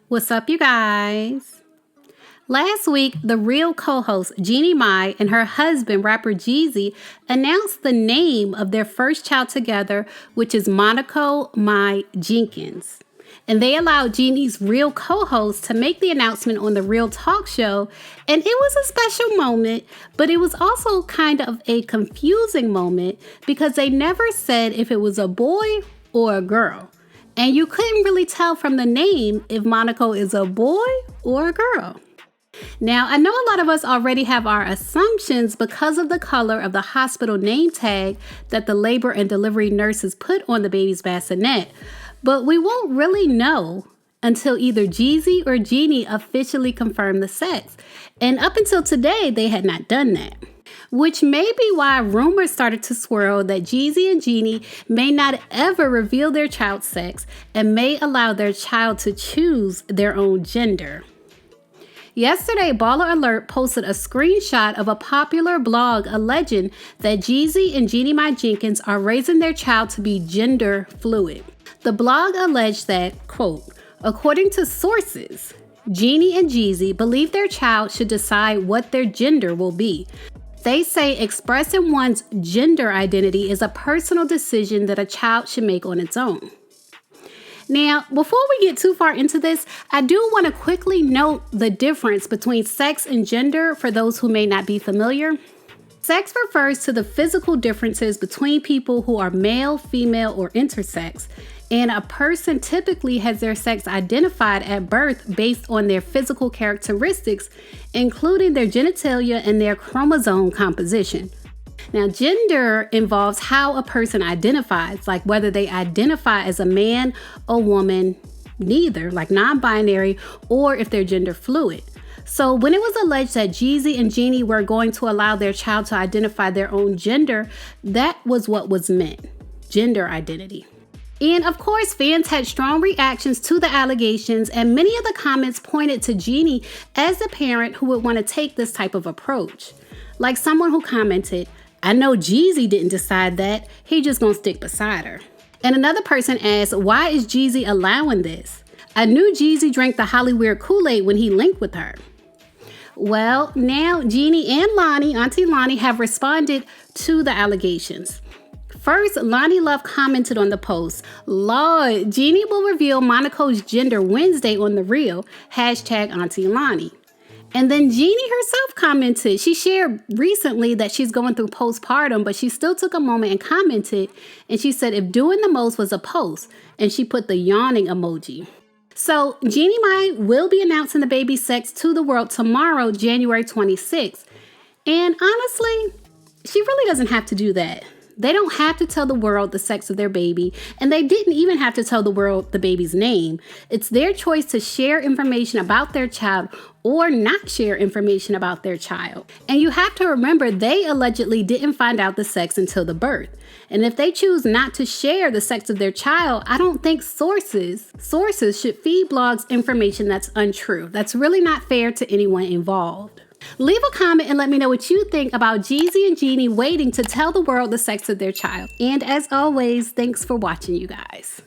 What's up, you guys? Last week, the Real co-host Jeannie Mai and her husband, rapper Jeezy, announced the name of their first child together, which is Jeannie Mai Jenkins. And they allowed Jeannie's Real co-host to make the announcement on the Real talk show, and it was a special moment, but it was also kind of a confusing moment because they never said if it was a boy or a girl. And you couldn't really tell from the name if Monaco is a boy or a girl. Now, I know a lot of us already have our assumptions because of the color of the hospital name tag that the labor and delivery nurses put on the baby's bassinet, but we won't really know until either Jeezy or Jeannie officially confirm the sex. And up until today, they had not done that. Which may be why rumors started to swirl that Jeezy and Jeannie may not ever reveal their child's sex and may allow their child to choose their own gender. Yesterday, Baller Alert posted a screenshot of a popular blog alleging that Jeezy and Jeannie Mai Jenkins are raising their child to be gender fluid. The blog alleged that, quote, according to sources, Jeannie and Jeezy believe their child should decide what their gender will be. They say expressing one's gender identity is a personal decision that a child should make on its own. Now, before we get too far into this, I do want to quickly note the difference between sex and gender for those who may not be familiar. Sex refers to the physical differences between people who are male, female, or intersex, and a person typically has their sex identified at birth based on their physical characteristics, including their genitalia and their chromosome composition. Now, gender involves how a person identifies, like whether they identify as a man, a woman, neither, like non-binary, or if they're gender fluid. So when it was alleged that Jeezy and Jeannie were going to allow their child to identify their own gender, that was what was meant, gender identity. And of course, fans had strong reactions to the allegations, and many of the comments pointed to Jeannie as the parent who would want to take this type of approach. Like someone who commented, I know Jeezy didn't decide that, he just gonna stick beside her. And another person asked, why is Jeezy allowing this? I knew Jeezy drank the Hollywood Kool-Aid when he linked with her. Well, now Jeannie and Lonnie, Auntie Lonnie, have responded to the allegations. First, Lonnie Love commented on the post, Lord, Jeannie will reveal Monaco's gender Wednesday on The Real, hashtag Auntie Lonnie. And then Jeannie herself commented. She shared recently that she's going through postpartum, but she still took a moment and commented. And she said, if doing the most was a post, and she put the yawning emoji. So Jeannie Mai will be announcing the baby's sex to the world tomorrow, January 26th. And honestly, she really doesn't have to do that. They don't have to tell the world the sex of their baby, and they didn't even have to tell the world the baby's name. It's their choice to share information about their child or not share information about their child. And you have to remember, they allegedly didn't find out the sex until the birth. And if they choose not to share the sex of their child, I don't think sources should feed blogs information that's untrue. That's really not fair to anyone involved. Leave a comment and let me know what you think about Jeezy and Jeannie waiting to tell the world the sex of their child. And as always, thanks for watching, you guys.